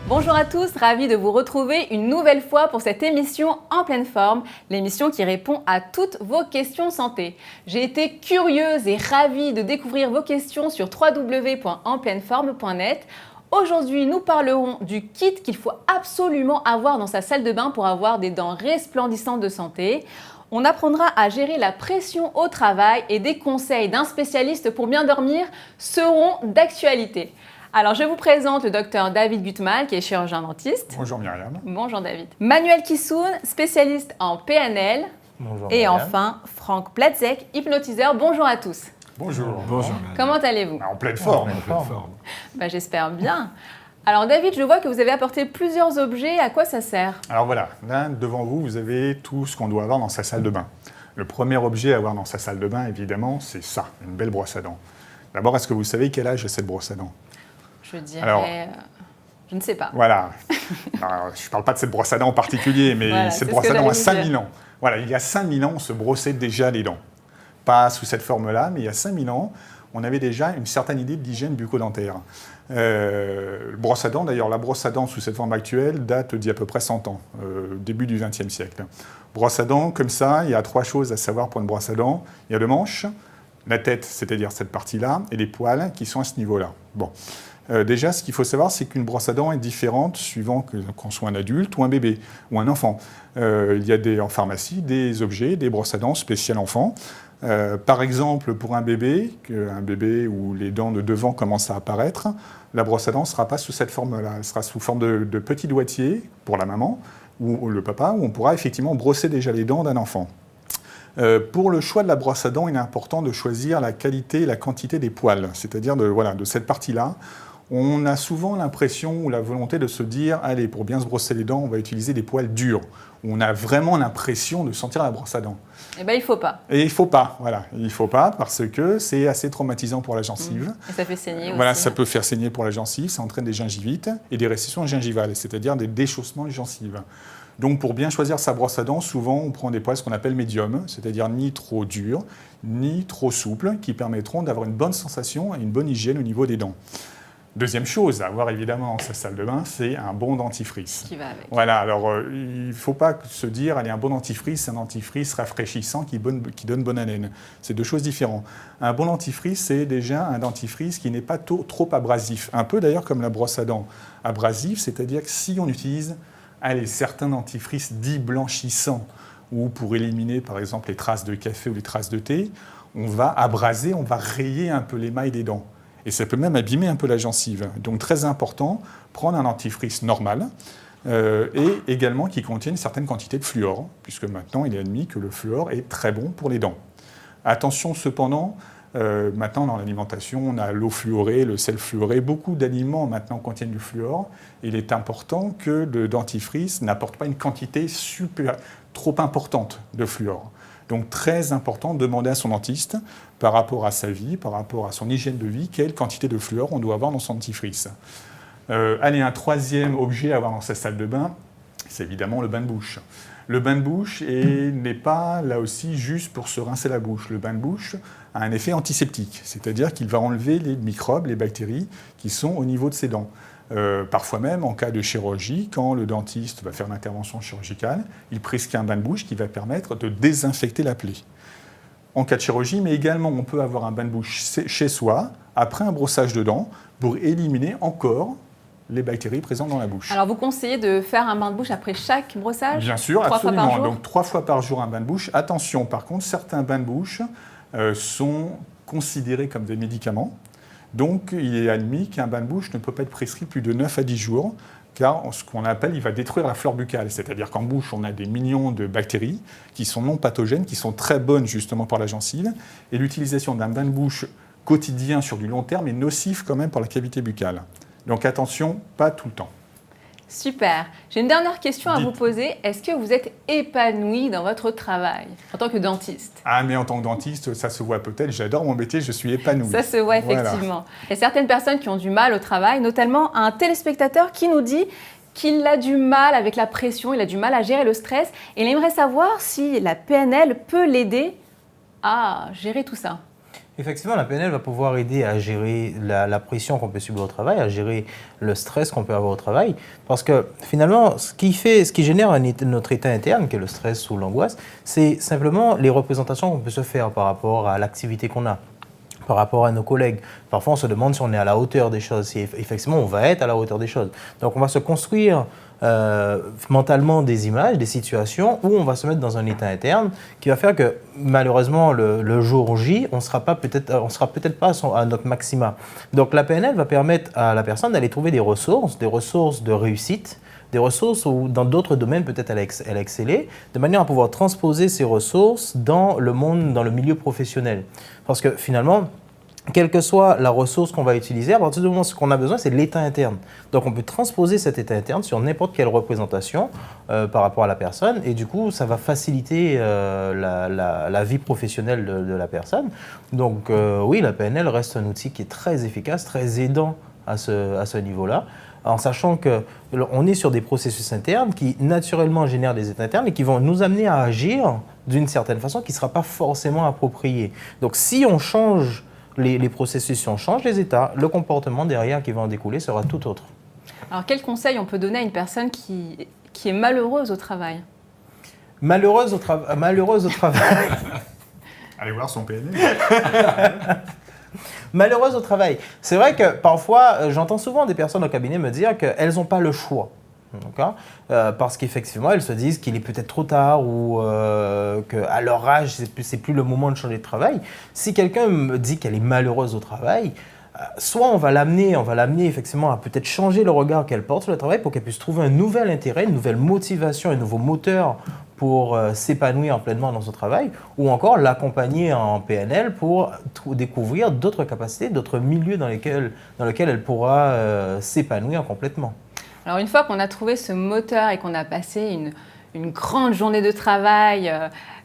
Bonjour à tous, ravi de vous retrouver une nouvelle fois pour cette émission En pleine forme, l'émission qui répond à toutes vos questions santé. J'ai été curieuse et ravie de découvrir vos questions sur www.enpleineforme.net. Aujourd'hui, nous parlerons du kit qu'il faut absolument avoir dans sa salle de bain pour avoir des dents resplendissantes de santé. On apprendra à gérer la pression au travail et des conseils d'un spécialiste pour bien dormir seront d'actualité. Alors, je vous présente le docteur David Gutmann, qui est chirurgien dentiste. Bonjour Myriam. Bonjour David. Manuel Kissoun, spécialiste en PNL. Bonjour Et Myriam. enfin, Franck Platzek, hypnotiseur. Bonjour à tous. Bonjour. Bonjour. Comment allez-vous? En pleine forme. J'espère bien. Alors David, je vois que vous avez apporté plusieurs objets. À quoi ça sert? Alors voilà, là devant vous, vous avez tout ce qu'on doit avoir dans sa salle de bain. Le premier objet à avoir dans sa salle de bain, évidemment, c'est ça, une belle brosse à dents. D'abord, est-ce que vous savez quel âge a cette brosse à dents? Je dirais... Alors, je ne sais pas. Voilà. Alors, je ne parle pas de cette brosse à dents en particulier, mais Voilà, cette c'est brosse ce à que dents a j'allais 5000 ans. Voilà, il y a 5000 ans, on se brossait déjà les dents. Pas sous cette forme-là, mais il y a 5000 ans, on avait déjà une certaine idée de l'hygiène bucco-dentaire. Brosse à dents, d'ailleurs, la brosse à dents sous cette forme actuelle date d'il y a à peu près 100 ans, début du XXe siècle. Brosse à dents, comme ça, il y a trois choses à savoir pour une brosse à dents. Il y a le manche, la tête, c'est-à-dire cette partie-là, et les poils qui sont à ce niveau-là. Bon. Déjà, ce qu'il faut savoir, c'est qu'une brosse à dents est différente suivant qu'on soit un adulte ou un bébé ou un enfant. Il y a en pharmacie des objets, des brosses à dents spéciales enfants. Par exemple, pour un bébé où les dents de devant commencent à apparaître, la brosse à dents ne sera pas sous cette forme-là. Elle sera sous forme de petit doigtier pour la maman ou le papa, où on pourra effectivement brosser déjà les dents d'un enfant. Pour le choix de la brosse à dents, il est important de choisir la qualité et la quantité des poils, c'est-à-dire de cette partie-là. On a souvent l'impression ou la volonté de se dire « Allez, pour bien se brosser les dents, on va utiliser des poils durs ». On a vraiment l'impression de sentir la brosse à dents. Eh bien, il ne faut pas. Et il ne faut pas, voilà. Il ne faut pas parce que c'est assez traumatisant pour la gencive. Et ça fait saigner Voilà, aussi. ça peut faire saigner pour la gencive, ça entraîne des gingivites et des récessions gingivales, c'est-à-dire des déchaussements de gencives. Donc pour bien choisir sa brosse à dents, souvent on prend des poils ce qu'on appelle médium, c'est-à-dire ni trop durs, ni trop souples, qui permettront d'avoir une bonne sensation et une bonne hygiène au niveau des dents. Deuxième chose à avoir évidemment dans sa salle de bain, c'est un bon dentifrice. Qui va avec. Voilà, alors il ne faut pas se dire, allez, un bon dentifrice, c'est un dentifrice rafraîchissant qui donne bonne haleine. C'est deux choses différentes. Un bon dentifrice, c'est déjà un dentifrice qui n'est pas trop abrasif. Un peu d'ailleurs comme la brosse à dents abrasif, c'est-à-dire que si on utilise certains dentifrices dits blanchissants, ou pour éliminer par exemple les traces de café ou les traces de thé, on va abraser, on va rayer un peu l'émail des dents. Et ça peut même abîmer un peu la gencive. Donc très important, prendre un dentifrice normal et également qui contienne une certaine quantité de fluor, puisque maintenant il est admis que le fluor est très bon pour les dents. Attention cependant, maintenant dans l'alimentation, on a l'eau fluorée, le sel fluoré, beaucoup d'aliments maintenant contiennent du fluor. Il est important que le dentifrice n'apporte pas une quantité trop importante de fluor. Donc très important de demander à son dentiste, par rapport à sa vie, par rapport à son hygiène de vie, quelle quantité de fluor on doit avoir dans son dentifrice. Un troisième objet à avoir dans sa salle de bain, c'est évidemment le bain de bouche. Le bain de bouche n'est pas là aussi juste pour se rincer la bouche. Le bain de bouche a un effet antiseptique, c'est-à-dire qu'il va enlever les microbes, les bactéries qui sont au niveau de ses dents. Parfois même, en cas de chirurgie, quand le dentiste va faire une intervention chirurgicale, il prescrit un bain de bouche qui va permettre de désinfecter la plaie. En cas de chirurgie, mais également on peut avoir un bain de bouche chez soi, après un brossage de dents, pour éliminer encore les bactéries présentes dans la bouche. Alors, vous conseillez de faire un bain de bouche après chaque brossage? Bien sûr, 3 absolument. fois par jour. Donc 3 fois par jour un bain de bouche. Attention, par contre, certains bains de bouche sont considérés comme des médicaments. Donc, il est admis qu'un bain de bouche ne peut pas être prescrit plus de 9 à 10 jours, car ce qu'on appelle, il va détruire la flore buccale. C'est-à-dire qu'en bouche, on a des millions de bactéries qui sont non pathogènes, qui sont très bonnes justement pour la gencive. Et l'utilisation d'un bain de bouche quotidien sur du long terme est nocif quand même pour la cavité buccale. Donc attention, pas tout le temps. Super. J'ai une dernière question à Dites. vous poser. Est-ce que vous êtes épanoui dans votre travail en tant que dentiste? Ah, mais en tant que dentiste, ça se voit peut-être, j'adore mon métier, je suis épanoui. Ça se voit effectivement. Voilà. Il y a certaines personnes qui ont du mal au travail, notamment un téléspectateur qui nous dit qu'il a du mal avec la pression, il a du mal à gérer le stress et il aimerait savoir si la PNL peut l'aider à gérer tout ça. Effectivement, la PNL va pouvoir aider à gérer la pression qu'on peut subir au travail, à gérer le stress qu'on peut avoir au travail. Parce que finalement, ce qui génère notre état interne, qui est le stress ou l'angoisse, c'est simplement les représentations qu'on peut se faire par rapport à l'activité qu'on a, par rapport à nos collègues. Parfois, on se demande si on est à la hauteur des choses, si effectivement on va être à la hauteur des choses. Donc, on va se construire mentalement des images, des situations où on va se mettre dans un état interne qui va faire que malheureusement le jour J, on sera peut-être pas à notre maxima. Donc la PNL va permettre à la personne d'aller trouver des ressources de réussite, des ressources où dans d'autres domaines peut-être elle a excellé, de manière à pouvoir transposer ces ressources dans le monde, dans le milieu professionnel. Parce que finalement, quelle que soit la ressource qu'on va utiliser, à partir du moment où ce qu'on a besoin, c'est l'état interne. Donc, on peut transposer cet état interne sur n'importe quelle représentation par rapport à la personne. Et du coup, ça va faciliter la vie professionnelle de la personne. Donc, oui, la PNL reste un outil qui est très efficace, très aidant à ce niveau-là, en sachant qu'on est sur des processus internes qui, naturellement, génèrent des états internes et qui vont nous amener à agir d'une certaine façon qui ne sera pas forcément appropriée. Donc, si on change les processus, si on change les états, le comportement derrière qui va en découler sera tout autre. Alors, quel conseil on peut donner à une personne qui est malheureuse au travail? Malheureuse au travail. Allez voir son PNL. Malheureuse au travail. C'est vrai que parfois, j'entends souvent des personnes au cabinet me dire qu'elles n'ont pas le choix. Parce qu'effectivement, elles se disent qu'il est peut-être trop tard ou qu'à leur âge, c'est plus le moment de changer de travail. Si quelqu'un me dit qu'elle est malheureuse au travail, soit on va l'amener effectivement à peut-être changer le regard qu'elle porte sur le travail pour qu'elle puisse trouver un nouvel intérêt, une nouvelle motivation, un nouveau moteur pour s'épanouir pleinement dans son travail, ou encore l'accompagner en PNL pour découvrir d'autres capacités, d'autres milieux dans lesquels elle pourra s'épanouir complètement. Alors une fois qu'on a trouvé ce moteur et qu'on a passé une grande journée de travail,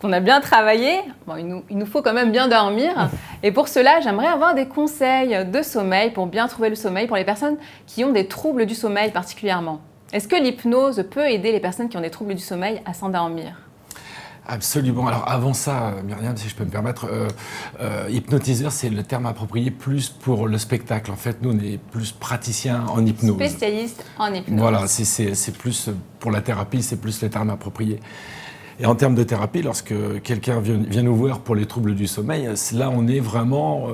qu'on a bien travaillé, il nous faut quand même bien dormir. Et pour cela, j'aimerais avoir des conseils de sommeil pour bien trouver le sommeil pour les personnes qui ont des troubles du sommeil particulièrement. Est-ce que l'hypnose peut aider les personnes qui ont des troubles du sommeil à s'endormir ? Absolument. Alors avant ça, Myriam, si je peux me permettre, hypnotiseur, c'est le terme approprié plus pour le spectacle. En fait, nous, on est plus praticiens en hypnose. Spécialiste en hypnose. Voilà, c'est plus pour la thérapie, c'est plus le terme approprié. Et en termes de thérapie, lorsque quelqu'un vient nous voir pour les troubles du sommeil, là, on est vraiment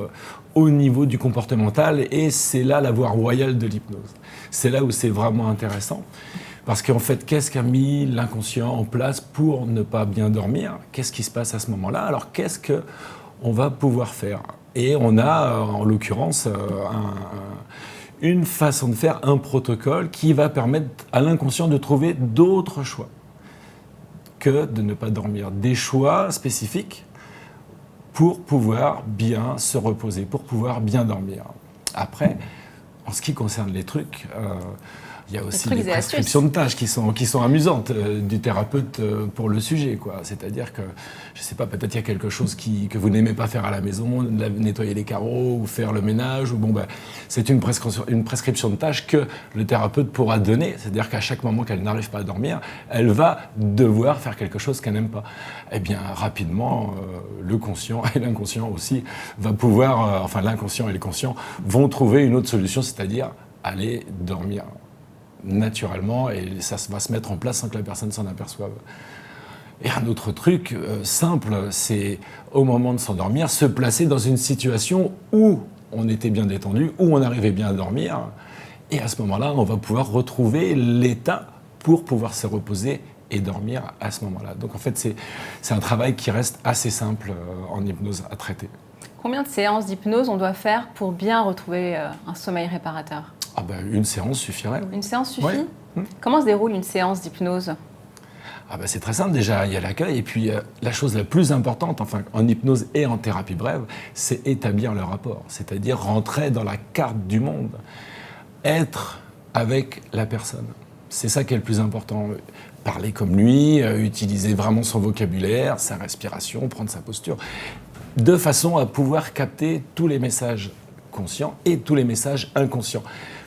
au niveau du comportemental et c'est là la voie royale de l'hypnose. C'est là où c'est vraiment intéressant. Parce qu'en fait, qu'est-ce qu'a mis l'inconscient en place pour ne pas bien dormir? Qu'est-ce qui se passe à ce moment-là? Alors, qu'est-ce qu'on va pouvoir faire? Et on a, en l'occurrence, une façon de faire, un protocole qui va permettre à l'inconscient de trouver d'autres choix que de ne pas dormir. Des choix spécifiques pour pouvoir bien se reposer, pour pouvoir bien dormir. Après, en ce qui concerne les trucs... il y a aussi des prescriptions de tâches qui sont amusantes du thérapeute pour le sujet, quoi. C'est-à-dire que, je ne sais pas, peut-être il y a quelque chose que vous n'aimez pas faire à la maison, nettoyer les carreaux ou faire le ménage, ou c'est une prescription de tâches que le thérapeute pourra donner. C'est-à-dire qu'à chaque moment qu'elle n'arrive pas à dormir, elle va devoir faire quelque chose qu'elle n'aime pas. Eh bien, rapidement, le conscient et l'inconscient aussi va pouvoir, l'inconscient et le conscient vont trouver une autre solution, c'est-à-dire aller dormir naturellement, et ça va se mettre en place sans que la personne s'en aperçoive. Et un autre truc simple, c'est au moment de s'endormir, se placer dans une situation où on était bien détendu, où on arrivait bien à dormir, et à ce moment-là, on va pouvoir retrouver l'état pour pouvoir se reposer et dormir à ce moment-là. Donc en fait, c'est un travail qui reste assez simple en hypnose à traiter. Combien de séances d'hypnose on doit faire pour bien retrouver un sommeil réparateur ? Une séance suffirait. Une séance suffit ? Ouais. Comment se déroule une séance d'hypnose ? C'est très simple déjà, il y a l'accueil et puis la chose la plus importante, en hypnose et en thérapie brève, c'est établir le rapport, c'est-à-dire rentrer dans la carte du monde, être avec la personne. C'est ça qui est le plus important. Parler comme lui, utiliser vraiment son vocabulaire, sa respiration, prendre sa posture, de façon à pouvoir capter tous les messages conscients et tous les messages inconscients.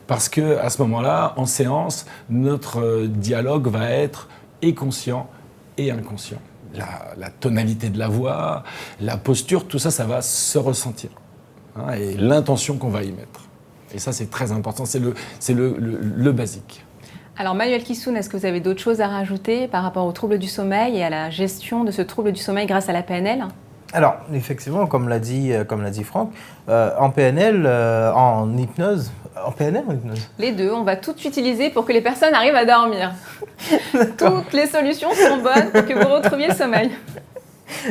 Parce qu'à ce moment-là, en séance, notre dialogue va être et conscient et inconscient. la tonalité de la voix, la posture, tout ça, ça va se ressentir. Hein, et l'intention qu'on va y mettre. Et ça, c'est très important, c'est le basique. Alors Manuel Kissoun, est-ce que vous avez d'autres choses à rajouter par rapport aux troubles du sommeil et à la gestion de ce trouble du sommeil grâce à la PNL ? Alors, effectivement, comme l'a dit Franck, en PNL, en hypnose, en PNL ou en hypnose ? Les deux, on va tout utiliser pour que les personnes arrivent à dormir. Toutes les solutions sont bonnes pour que vous retrouviez le sommeil.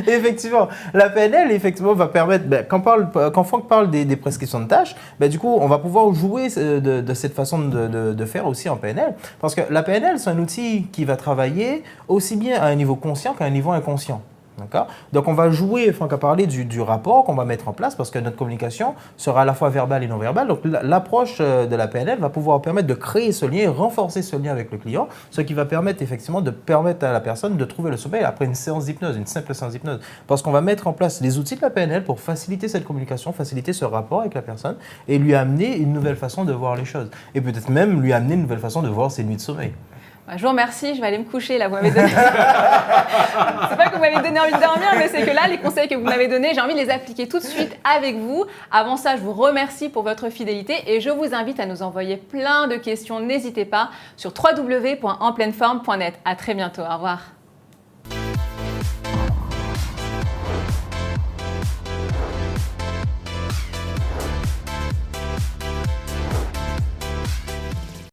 Effectivement, la PNL effectivement va permettre, quand Franck parle des prescriptions de tâches, du coup on va pouvoir jouer de cette façon de faire aussi en PNL, parce que la PNL c'est un outil qui va travailler aussi bien à un niveau conscient qu'à un niveau inconscient. D'accord ? Donc on va jouer, Franck a parlé du rapport qu'on va mettre en place parce que notre communication sera à la fois verbale et non verbale. Donc l'approche de la PNL va pouvoir permettre de créer ce lien, renforcer ce lien avec le client, ce qui va permettre effectivement de permettre à la personne de trouver le sommeil après une séance d'hypnose, une simple séance d'hypnose. Parce qu'on va mettre en place les outils de la PNL pour faciliter cette communication, faciliter ce rapport avec la personne et lui amener une nouvelle façon de voir les choses. Et peut-être même lui amener une nouvelle façon de voir ses nuits de sommeil. Je vous remercie, je vais aller me coucher là, vous m'avez donné... C'est pas que vous m'avez donné envie de dormir, mais c'est que là, les conseils que vous m'avez donnés, j'ai envie de les appliquer tout de suite avec vous. Avant ça, je vous remercie pour votre fidélité et je vous invite à nous envoyer plein de questions. N'hésitez pas sur www.enpleineforme.net. À très bientôt, au revoir.